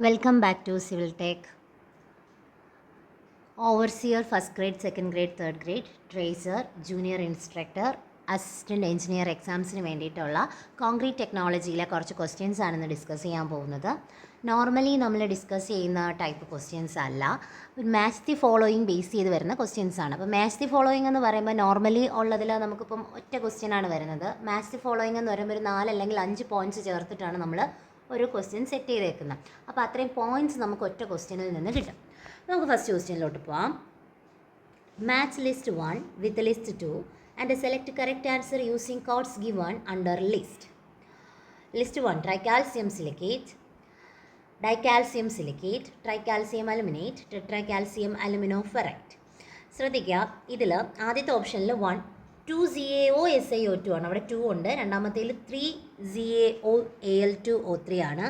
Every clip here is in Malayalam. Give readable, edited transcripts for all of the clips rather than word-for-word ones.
Welcome back to Civil Tech. Overseer, first grade, second grade, third grade, tracer, junior instructor, assistant engineer എക്സാംസിന് വേണ്ടിയിട്ടുള്ള കോൺക്രീറ്റ് ടെക്നോളജിയിലെ കുറച്ച് ക്വസ്റ്റ്യൻസ് ആണെന്ന് ഡിസ്കസ് ചെയ്യാൻ പോകുന്നത്. നോർമലി നമ്മൾ ഡിസ്കസ് ചെയ്യുന്ന ടൈപ്പ് ക്വസ്റ്റ്യൻസ് അല്ല, മാച്ച് ദി ഫോളോയിങ് ബേസ് ചെയ്ത് വരുന്ന ക്വസ്റ്റ്യൻസ് ആണ്. അപ്പോൾ മാച്ച് ദി ഫോളോയിങ് എന്ന് പറയുമ്പോൾ നോർമലി ഉള്ളതിൽ നമുക്കിപ്പം ഒറ്റ ക്വസ്റ്റ്യൻ ആണ് വരുന്നത്. മാച്ച് ദി ഫോളോയിങ് എന്ന് പറയുമ്പോൾ ഒരു 4 അല്ലെങ്കിൽ 5 പോയിൻറ്റ്സ് ചേർത്തിട്ടാണ് നമ്മൾ ഒരു ക്വസ്റ്റ്യൻ സെറ്റ് ചെയ്തേക്കുന്നത്. അപ്പോൾ അത്രയും പോയിൻറ്റ്സ് നമുക്ക് ഒറ്റ ക്വസ്റ്റ്യനിൽ നിന്ന് കിട്ടും. നമുക്ക് ഫസ്റ്റ് ക്വസ്റ്റ്യനിലോട്ട് പോവാം. Match list 1 with list 2 and select correct answer using codes given under list. List 1 tricalcium silicate, dicalcium silicate, tricalcium aluminate, tetracalcium aluminoferrite. ശ്രദ്ധിക്കുക, ഇതിൽ ആദ്യത്തെ ഓപ്ഷനിൽ 1 2ZaOSiO2 ആണ്. അവിടെ 2 ഉണ്ട്. രണ്ടാമത്തേൽ 3ZaOAl2O3 ആണ്.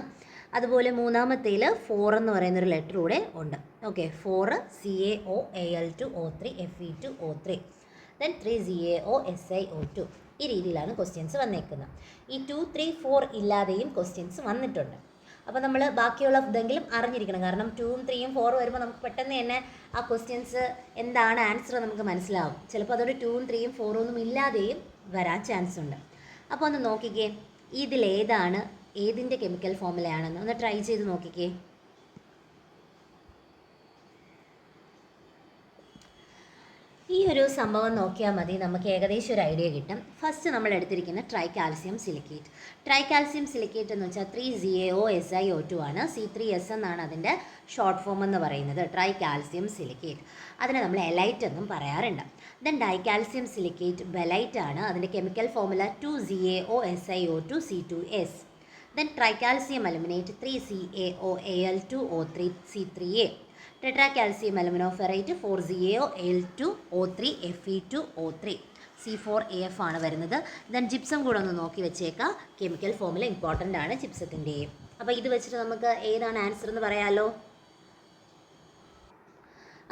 അതുപോലെ മൂന്നാമത്തേൽ 4 എന്ന് പറയുന്നൊരു ലെറ്റർ കൂടെ ഉണ്ട്. Okay, 4 CaOAl2O3 Fe2O3, then 3ZaOSiO2. ഈ രീതിയിലാണ് ക്വസ്റ്റ്യൻസ് വന്നേക്കുന്നത്. ഈ 2, 3, 4 ഇല്ലാതെയും ക്വസ്റ്റ്യൻസ് വന്നിട്ടുണ്ട്. അപ്പോൾ നമ്മൾ ബാക്കിയുള്ള ഇതെങ്കിലും അറിഞ്ഞിരിക്കണം. കാരണം 2ഉം 3ഉം 4 വരുമ്പോൾ നമുക്ക് പെട്ടെന്ന് തന്നെ ആ ക്വസ്റ്റ്യൻസ് എന്താണ് ആൻസർ നമുക്ക് മനസ്സിലാവും. ചിലപ്പോൾ അതൊരു 2ഉം 3ഉം 4ഉം ഒന്നും ഇല്ലാതെയും വരാൻ ചാൻസ് ഉണ്ട്. അപ്പോൾ ഒന്ന് നോക്കിക്കേ, ഇതിലേതാണ് ഏതിൻ്റെ കെമിക്കൽ ഫോമുലയാണെന്ന് ഒന്ന് ട്രൈ ചെയ്ത് നോക്കിക്കേ. ഈ ഒരു സംഭവം നോക്കിയാൽ മതി, നമുക്ക് ഏകദേശം ഒരു ഐഡിയ കിട്ടും. ഫസ്റ്റ് നമ്മൾ എടുത്തിരിക്കുന്ന ട്രൈകാൽസ്യം സിലിക്കേറ്റ്. ട്രൈകാൽസ്യം സിലിക്കേറ്റ് എന്ന് വെച്ചാൽ 3ZaOSiO2 ആണ്. C3S എന്നാണ് അതിൻ്റെ ഷോർട്ട് ഫോം എന്ന് പറയുന്നത്, ട്രൈകാൽസ്യം സിലിക്കേറ്റ്. അതിനെ നമ്മൾ എലൈറ്റ് എന്നും പറയാറുണ്ട്. ദെൻ ഡൈകാൽസ്യം സിലിക്കേറ്റ് ബെലൈറ്റ് ആണ്. അതിൻ്റെ chemical formula 2ZaOSiO2 C2S. Then tricalcium aluminate 3CaOAl2O3 C3A. Tetracalcium aluminoferrite 4ZaOAl2O3 Fe2O3 C4AF ആണ് വരുന്നത്. ദെൻ ജിപ്സം കൂടെ ഒന്ന് നോക്കി വെച്ചേക്കാം. കെമിക്കൽ ഫോമുല ഇമ്പോർട്ടൻ്റ് ആണ് ജിപ്സത്തിൻ്റെയും. അപ്പോൾ ഇത് വെച്ചിട്ട് നമുക്ക് ഏതാണ് ആൻസർ എന്ന് പറയാമല്ലോ.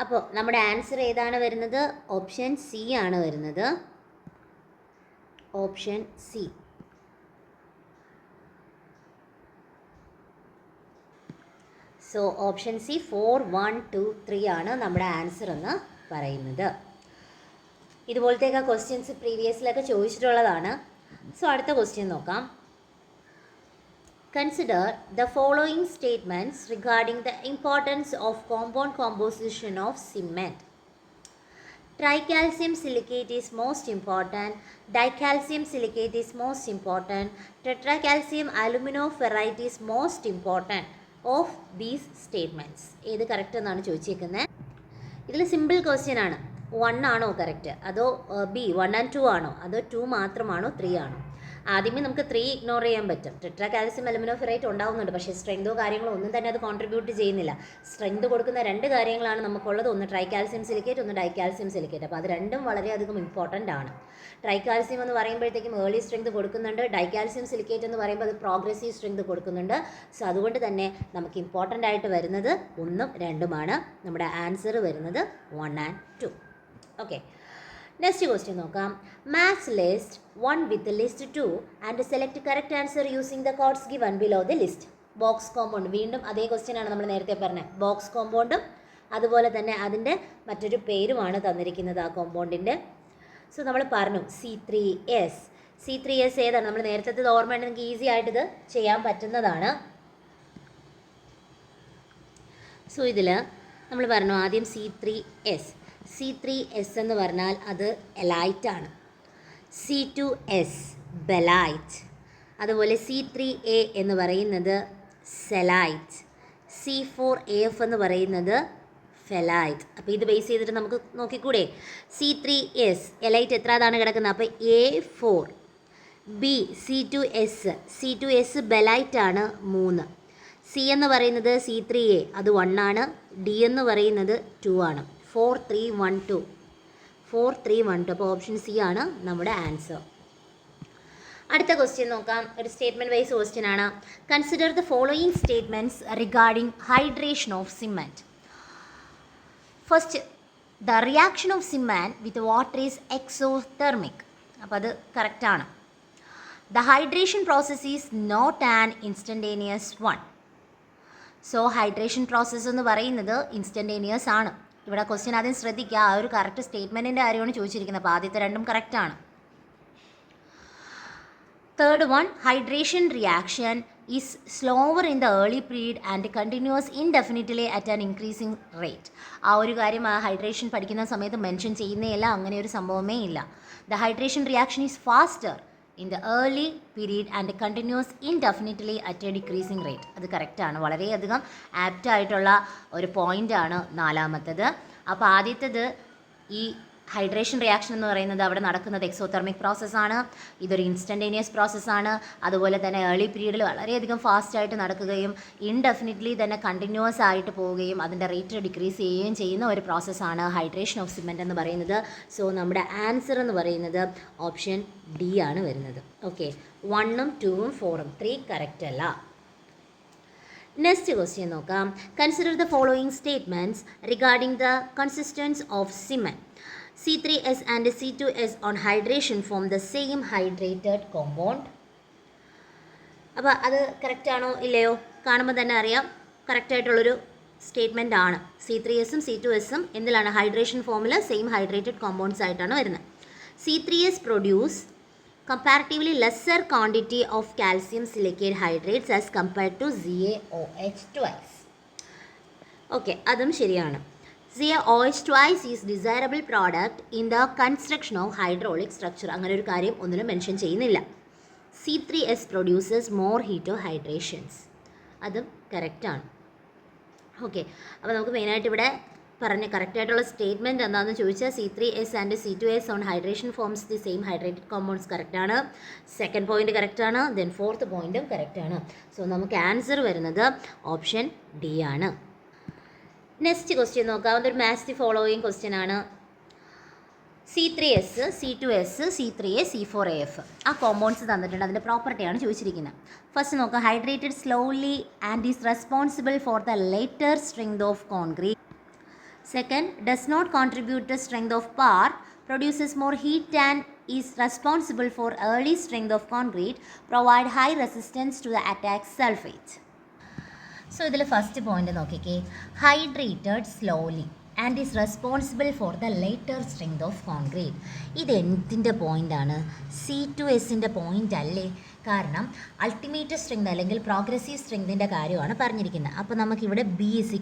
അപ്പോൾ നമ്മുടെ ആൻസർ ഏതാണ് വരുന്നത്? ഓപ്ഷൻ സി ആണ് വരുന്നത്. Option C. So option C 4, 1, 2, 3 ആണ് നമ്മുടെ ആൻസർ എന്ന് പറയുന്നത്. ഇതുപോലത്തെയൊക്കെ ക്വസ്റ്റ്യൻസ് പ്രീവിയസിലൊക്കെ ചോദിച്ചിട്ടുള്ളതാണ്. സോ അടുത്ത ക്വസ്റ്റ്യൻ നോക്കാം. Consider the following statements regarding the importance of compound composition of cement. Tricalcium silicate is most important. Dicalcium silicate is most important. Tetracalcium aluminoferrite is most important of these statements. ഏത് കറക്റ്റ് എന്നാണ് ചോദിച്ചേക്കുന്നത്. ഇതിൽ സിമ്പിൾ ക്വസ്റ്റ്യൻ ആണ്. 1 ആണോ കറക്റ്റ്, അതോ ബി 1 and 2 ആണോ, അതോ 2 മാത്രമാണോ 3 ആണോ? ആദ്യമേ നമുക്ക് 3 ഇഗ്നോർ ചെയ്യാൻ പറ്റും. ടെട്രാകാൽസ്യം അലുമിനോഫെറൈറ്റ് ഉണ്ടാവുന്നുണ്ട്, പക്ഷേ സ്ട്രെങ്തോ കാര്യങ്ങളോ ഒന്നും തന്നെ അത് കോൺട്രിബ്യൂട്ട് ചെയ്യുന്നില്ല. സ്ട്രെങ്ത് കൊടുക്കുന്ന 2 കാര്യങ്ങളാണ് നമുക്കുള്ളത്. ഒന്ന് ട്രൈകാൽസ്യം സിലിക്കേറ്റ്, ഒന്ന് ഡൈകാൽസ്യം സിലിക്കേറ്റ്. അപ്പോൾ അത് രണ്ടും വളരെയധികം ഇമ്പോർട്ടൻ്റ് ആണ്. ട്രൈകാൽസ്യം എന്ന് പറയുമ്പോഴത്തേക്കും ഏർലി സ്ട്രെങ്ത് കൊടുക്കുന്നുണ്ട്. ഡൈകാൽസ്യം സിലിക്കേറ്റ് എന്ന് പറയുമ്പോൾ അത് പ്രോഗ്രസീവ് സ്ട്രെങ്ത് കൊടുക്കുന്നുണ്ട്. സോ അതുകൊണ്ട് തന്നെ നമുക്ക് ഇമ്പോർട്ടൻ്റ് ആയിട്ട് വരുന്നത് 1ഉം 2ഉമാണ്. നമ്മുടെ ആൻസർ വരുന്നത് 1 and 2. ഓക്കെ, നെക്സ്റ്റ് ക്വസ്റ്റ്യൻ നോക്കാം. Match list 1 with list 2 and select correct answer using the codes given below the list. Box compound, വീണ്ടും അതേ ക്വസ്റ്റ്യൻ ആണ് നമ്മൾ നേരത്തെ പറഞ്ഞത്. ബോക്സ് കോമ്പൗണ്ടും അതുപോലെ തന്നെ അതിൻ്റെ മറ്റൊരു പേരുമാണ് തന്നിരിക്കുന്നത് ആ കോമ്പൗണ്ടിൻ്റെ. സോ നമ്മൾ പറഞ്ഞു C3S. C3S ഏതാണ്? നമ്മൾ നേരത്തെ ഓർമ്മയുണ്ട്, നമുക്ക് ഈസി ആയിട്ട് ഇത് ചെയ്യാൻ പറ്റുന്നതാണ്. സോ ഇതിൽ നമ്മൾ പറഞ്ഞു ആദ്യം C3S. C3S എന്ന് പറഞ്ഞാൽ അത് എലൈറ്റ് ആണ്. C2S ബെലൈറ്റ്. അതുപോലെ C3A എന്ന് പറയുന്നത് സെലൈറ്റ്. C4AF എന്ന് പറയുന്നത് ഫെലൈറ്റ്. അപ്പോൾ ഇത് ബേസ് ചെയ്തിട്ട് നമുക്ക് നോക്കിക്കൂടെ. C3S എലൈറ്റ് എത്രതാണ് കിടക്കുന്നത്? അപ്പോൾ A4. B C2S ബെലൈറ്റ് ആണ് 3. C എന്ന് പറയുന്നത് C3A അത് 1 ആണ്. D എന്ന് പറയുന്നത് 2 ആണ്. 4, 3, 1, 2. 4, 3, 1, 2. അപ്പോൾ ഓപ്ഷൻ സി ആണ് നമ്മുടെ ആൻസർ. അടുത്ത ക്വസ്റ്റ്യൻ നോക്കാം. ഒരു സ്റ്റേറ്റ്മെൻറ്റ് വൈസ് ക്വസ്റ്റ്യൻ ആണ്. Consider the following statements regarding hydration of cement. First, the reaction of cement with water is exothermic. അപ്പോൾ അത് കറക്റ്റാണ്. The hydration process is not an instantaneous one. So hydration process എന്ന് പറയുന്നത് ഇൻസ്റ്റൻറ്റേനിയസ് ആണ്. ഇവിടെ ക്വസ്റ്റ്യൻ ആദ്യം ശ്രദ്ധിക്കുക, ആ ഒരു കറക്റ്റ് സ്റ്റേറ്റ്മെൻറ്റിൻ്റെ കാര്യമാണ് ചോദിച്ചിരിക്കുന്നത്. അപ്പോൾ ആദ്യത്തെ രണ്ടും കറക്റ്റാണ്. Third one, hydration reaction is slower in the early period and continues indefinitely at an increasing rate. ആ ഒരു കാര്യം ആ ഹൈഡ്രേഷൻ പഠിക്കുന്ന സമയത്ത് മെൻഷൻ ചെയ്യുന്നേയില്ല, അങ്ങനെ ഒരു സംഭവമേ ഇല്ല. The hydration reaction is faster in the early period and continues indefinitely at a decreasing rate. അത് കറക്റ്റാണ്, വളരെയധികം ആപ്റ്റ് ആയിട്ടുള്ള ഒരു പോയിൻ്റാണ് നാലാമത്തത്. അപ്പോൾ ആദ്യത്തേത് ഈ ഹൈഡ്രേഷൻ റിയാക്ഷൻ എന്ന് പറയുന്നത് അവിടെ നടക്കുന്നത് എക്സോതെർമിക് പ്രോസസ്സാണ്. ഇതൊരു ഇൻസ്റ്റൻറ്റേനിയസ് പ്രോസസ്സാണ്. അതുപോലെ തന്നെ ഏർലി പീരീഡിൽ വളരെയധികം ഫാസ്റ്റായിട്ട് നടക്കുകയും ഇൻഡെഫിനിറ്റ്ലി തന്നെ കണ്ടിന്യൂസ് ആയിട്ട് പോവുകയും അതിൻ്റെ റേറ്റ് ഡിക്രീസ് ചെയ്യുകയും ചെയ്യുന്ന ഒരു പ്രോസസ്സാണ് ഹൈഡ്രേഷൻ ഓഫ് സിമെൻറ്റ് എന്ന് പറയുന്നത്. സോ നമ്മുടെ ആൻസർ എന്ന് പറയുന്നത് ഓപ്ഷൻ ഡി ആണ് വരുന്നത്. ഓക്കെ, 1ഉം 2ഉം 4ഉം 3 കറക്റ്റ് അല്ല. നെക്സ്റ്റ് ക്വസ്റ്റ്യൻ നോക്കാം. Consider the following statements regarding the consistence of cement. C3S and C2S on hydration form the same hydrated compound. അപ്പോൾ അത് കറക്റ്റാണോ ഇല്ലയോ കാണുമ്പോൾ തന്നെ അറിയാം, കറക്റ്റായിട്ടുള്ളൊരു സ്റ്റേറ്റ്മെൻ്റ് ആണ്. C3Sഉം C2Sഉം എന്തിലാണ് ഹൈഡ്രേഷൻ ഫോമിൽ സെയിം ഹൈഡ്രേറ്റഡ് കോമ്പൗണ്ട്സ് ആയിട്ടാണ് വരുന്നത്. C3S produce comparatively lesser quantity of calcium silicate hydrates as compared to ZaOH twice. Okay, അതും ശരിയാണ്. ZaOH twice is desirable product in the construction of hydraulic structure. അങ്ങനെ ഒരു കാര്യം ഒന്നിലും മെൻഷൻ ചെയ്യുന്നില്ല. C3S produces more heterohydrations. അതും കറക്റ്റാണ്. ഓക്കെ, അപ്പോൾ നമുക്ക് മെയിനായിട്ട് ഇവിടെ പറഞ്ഞ കറക്റ്റായിട്ടുള്ള സ്റ്റേറ്റ്മെൻറ്റ് എന്താണെന്ന് ചോദിച്ചാൽ C3S and C2S on hydration forms the same hydrated compounds കറക്റ്റാണ്. സെക്കൻഡ് പോയിന്റ് കറക്റ്റാണ്. ദെൻ ഫോർത്ത് പോയിന്റും കറക്റ്റാണ്. സോ നമുക്ക് ആൻസർ വരുന്നത് ഓപ്ഷൻ ഡി ആണ്. നെക്സ്റ്റ് ക്വസ്റ്റ്യൻ നോക്കാം. അതൊരു മാച്ച് ദി ഫോളോയിങ് ക്വസ്റ്റ്യൻ ആണ്. C3S, C2S, C3A, C4AF ആ കോമ്പൗണ്ട്സ് തന്നിട്ടുണ്ട്. അതിൻ്റെ പ്രോപ്പർട്ടിയാണ് ചോദിച്ചിരിക്കുന്നത്. ഫസ്റ്റ് നോക്കാം. Hydrated slowly and is responsible for the later strength of concrete. Second, does not contribute to strength of part, produces more heat and is responsible for early strength of concrete, provide high resistance to the attack sulfate. So ഇതിൽ ഫസ്റ്റ് പോയിന്റ് നോക്കിക്കേ, hydrated slowly and is responsible for the later strength of concrete. ഇത് എന്തിൻ്റെ പോയിൻ്റാണ്? C2Sൻ്റെ പോയിൻ്റ് അല്ലേ? കാരണം അൾട്ടിമേറ്റ് സ്ട്രെങ്ത് അല്ലെങ്കിൽ പ്രോഗ്രസീവ് സ്ട്രെങ്തിൻ്റെ കാര്യമാണ് പറഞ്ഞിരിക്കുന്നത്. അപ്പോൾ നമുക്കിവിടെ B =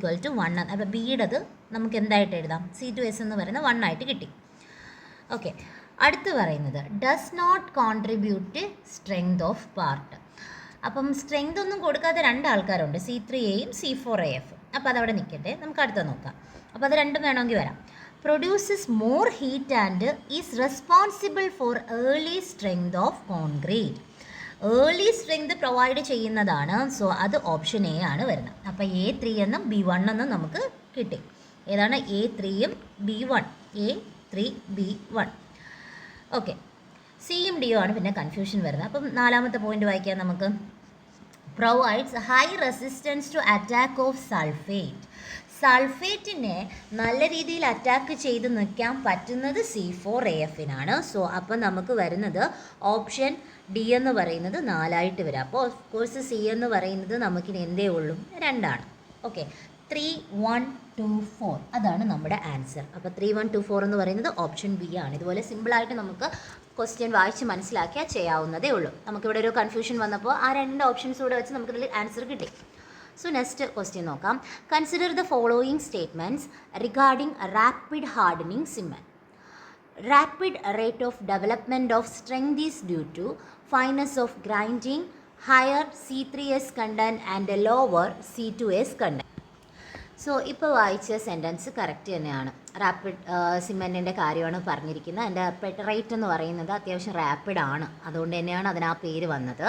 1. അപ്പോൾ ബിയുടേത് നമുക്ക് എന്തായിട്ട് എഴുതാം? C2S എന്ന് പറയുന്നത് 1 ആയിട്ട് കിട്ടി. ഓക്കെ, അടുത്ത് പറയുന്നത് does not contribute strength of part. അപ്പം സ്ട്രെങ്ത് ഒന്നും കൊടുക്കാത്ത രണ്ട് ആൾക്കാരുണ്ട്, C3Aയും C4AF. അപ്പോൾ അതവിടെ നിൽക്കട്ടെ, നമുക്ക് അടുത്ത നോക്കാം. അപ്പോൾ അത് രണ്ടും വേണമെങ്കിൽ വരാം. Produces more heat and is responsible for early strength of concrete. Early strength provide ചെയ്യുന്നതാണ്. സോ അത് ഓപ്ഷൻ എ ആണ് വരുന്നത്. അപ്പോൾ A3 എന്നും B1 എന്നും നമുക്ക് കിട്ടി. ഏതാണ് A3യും B1? A3 B1. ഓക്കെ, സിയും ഡിയും ആണ് പിന്നെ കൺഫ്യൂഷൻ വരുന്നത്. അപ്പം നാലാമത്തെ പോയിന്റ് വായിക്കാം നമുക്ക്. Provides high resistance to attack of sulphate. സൾഫേറ്റിനെ നല്ല രീതിയിൽ അറ്റാക്ക് ചെയ്ത് നിൽക്കാൻ പറ്റുന്നത് C4AFനാണ്. സോ അപ്പം നമുക്ക് വരുന്നത് ഓപ്ഷൻ ഡി എന്ന് പറയുന്നത് 4 വരാം. അപ്പോൾ ഓഫ് കോഴ്സ് സി എന്ന് പറയുന്നത് നമുക്കിനി എന്തേ ഉള്ളൂ? 2 ആണ്. ഓക്കെ, 3, 1, 2, 4 അതാണ് നമ്മുടെ ആൻസർ. അപ്പോൾ 3, 1, 2, 4 എന്ന് പറയുന്നത് ഓപ്ഷൻ ബി ആണ്. ഇതുപോലെ സിമ്പിളായിട്ട് നമുക്ക് ക്വസ്റ്റ്യൻ വായിച്ച് മനസ്സിലാക്കിയാൽ ചെയ്യാവുന്നതേ ഉള്ളൂ. നമുക്കിവിടെ ഒരു കൺഫ്യൂഷൻ വന്നപ്പോൾ ആ 2 ഓപ്ഷൻസ് കൂടെ വെച്ച് നമുക്കിതിൽ ആൻസർ കിട്ടി. സോ നെക്സ്റ്റ് ക്വസ്റ്റ്യൻ നോക്കാം. Consider the following statements regarding rapid hardening cement. Rapid rate of development of strength is due to fineness of grinding, higher C3S content and lower C2S content. So ഇപ്പോൾ വായിച്ച സെൻറ്റൻസ് കറക്റ്റ് തന്നെയാണ്. റാപ്പിഡ് സിമെൻറ്റിൻ്റെ കാര്യമാണ് പറഞ്ഞിരിക്കുന്നത്. അതിൻ്റെ പെട്ട് റേറ്റ് എന്ന് പറയുന്നത് അത്യാവശ്യം റാപ്പിഡ് ആണ്. അതുകൊണ്ട് തന്നെയാണ് അതിന് ആ പേര് വന്നത്.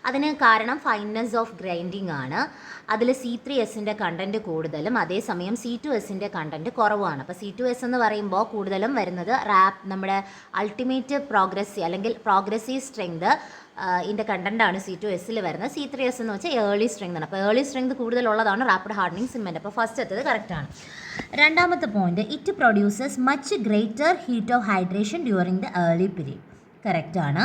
അതിന് കാരണം ഫൈൻനെസ് ഓഫ് ഗ്രൈൻഡിങ് ആണ്. അതിൽ C3Sൻ്റെ കണ്ടൻറ്റ് കൂടുതലും അതേസമയം C2Sൻ്റെ കണ്ടൻറ്റ് കുറവാണ്. അപ്പോൾ C2S എന്ന് പറയുമ്പോൾ കൂടുതലും വരുന്നത് നമ്മുടെ അൾട്ടിമേറ്റ് പ്രോഗ്രസീവ് അല്ലെങ്കിൽ പ്രോഗ്രസീവ് സ്ട്രെങ്ത് ഇതിൻ്റെ കണ്ടൻറ്റാണ് C2Sൽ വരുന്നത്. C3S എന്ന് വെച്ചാൽ ഏർലി സ്ട്രെങ്ത് ആണ്. അപ്പോൾ ഏർലി സ്ട്രെങ്ത് കൂടുതലുള്ളതാണ് റാപ്പിഡ് ഹാർഡനിങ് സിമെൻറ്റ്. അപ്പോൾ ഫസ്റ്റ് എത്തത് കറക്റ്റാണ്. രണ്ടാമത്തെ point, it produces much greater heat of hydration during the early period. കറക്റ്റാണ്.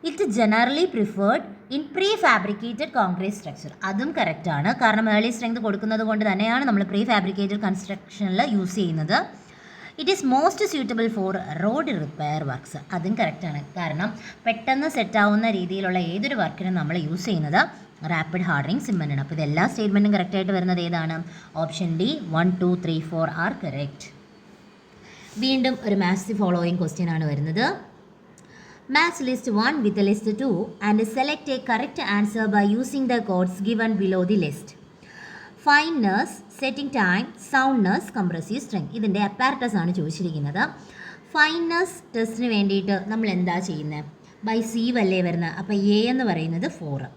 It generally preferred in prefabricated concrete structure. അതും കറക്റ്റാണ്. കാരണം ഏർലി സ്ട്രെങ്ത് കൊടുക്കുന്നത് കൊണ്ട് തന്നെയാണ് നമ്മൾ പ്രീ ഫാബ്രിക്കേറ്റഡ് കൺസ്ട്രക്ഷനിൽ യൂസ് ചെയ്യുന്നത്. It is most suitable for road repair works. അതും കറക്റ്റാണ്. കാരണം പെട്ടെന്ന് സെറ്റാവുന്ന രീതിയിലുള്ള ഏതൊരു വർക്കിനും നമ്മൾ യൂസ് ചെയ്യുന്നത് റാപ്പിഡ് ഹാർഡനിങ് സിമെൻ്റാണ്. അപ്പോൾ ഇതെല്ലാ സ്റ്റേറ്റ്മെൻറ്റും കറക്റ്റായിട്ട് വരുന്നത് ഏതാണ്? Option D 1, 2, 3, 4 are correct. വീണ്ടും ഒരു മാത്സ് ദി ഫോളോയിങ് ക്വസ്റ്റ്യൻ ആണ് വരുന്നത്. Match list 1 with the list 2 and select a correct answer by using the codes given below the list. Fineness, setting time, soundness, compressive strength. ഇതിൻ്റെ അപ്പാരറ്റസ് ആണ് ചോദിച്ചിരിക്കുന്നത്. ഫൈൻനെസ് ടെസ്റ്റിന് വേണ്ടിയിട്ട് നമ്മൾ എന്താ ചെയ്യുന്നത്? ബൈ സീവ് അല്ലേ വരുന്നത്. അപ്പോൾ എ എന്ന് പറയുന്നത് 4.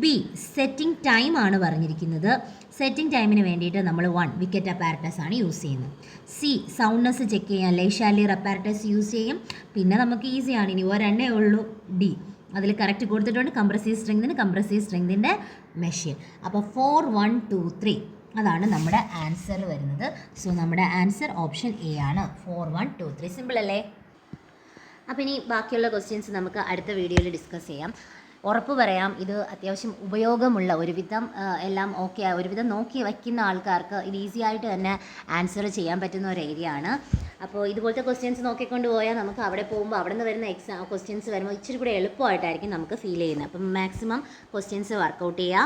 ബി സെറ്റിംഗ് ടൈം ആണ് പറഞ്ഞിരിക്കുന്നത്. സെറ്റിംഗ് ടൈമിന് വേണ്ടിയിട്ട് നമ്മൾ 1 വിക്കറ്റ് അപ്പാരറ്റസ് ആണ് യൂസ് ചെയ്യുന്നത്. സി സൗണ്ട്നെസ് ചെക്ക് ചെയ്യാൻ ലേഷാലിയർ അപ്പാരറ്റസ് യൂസ് ചെയ്യും. പിന്നെ നമുക്ക് ഈസിയാണ്, ഇനി ഒരെണ്ണേ ഉള്ളൂ. ഡി അതിൽ കറക്റ്റ് കൊടുത്തിട്ടുണ്ട്. കംപ്രസീവ് സ്ട്രെങ്തിൻ്റെ മെഷീൻ. അപ്പോൾ 4, 1, 2, 3 അതാണ് നമ്മുടെ ആൻസർ വരുന്നത്. സോ നമ്മുടെ ആൻസർ ഓപ്ഷൻ എ ആണ്. 4, 1, 2, 3. സിമ്പിൾ അല്ലേ? അപ്പോൾ ഇനി ബാക്കിയുള്ള ക്വസ്റ്റ്യൻസ് നമുക്ക് അടുത്ത വീഡിയോയിൽ ഡിസ്കസ് ചെയ്യാം. ഉറപ്പ് പറയാം, ഇത് അത്യാവശ്യം ഉപയോഗമുള്ള ഒരുവിധം എല്ലാം ഓക്കെ, ഒരുവിധം നോക്കി വയ്ക്കുന്ന ആൾക്കാർക്ക് ഇത് ഈസി ആയിട്ട് തന്നെ ആൻസർ ചെയ്യാൻ പറ്റുന്ന ഒരു ഏരിയ ആണ്. അപ്പോൾ ഇതുപോലത്തെ ക്വസ്റ്റ്യൻസ് നോക്കിക്കൊണ്ട് പോയാൽ നമുക്ക് അവിടെ പോകുമ്പോൾ അവിടെ നിന്ന് വരുന്ന ക്വസ്റ്റ്യൻസ് വരുമ്പോൾ ഇച്ചിരി കൂടെ എളുപ്പമായിട്ടായിരിക്കും നമുക്ക് ഫീൽ ചെയ്യുന്നത്. അപ്പം മാക്സിമം ക്വസ്റ്റ്യൻസ് വർക്കൗട്ട് ചെയ്യുക.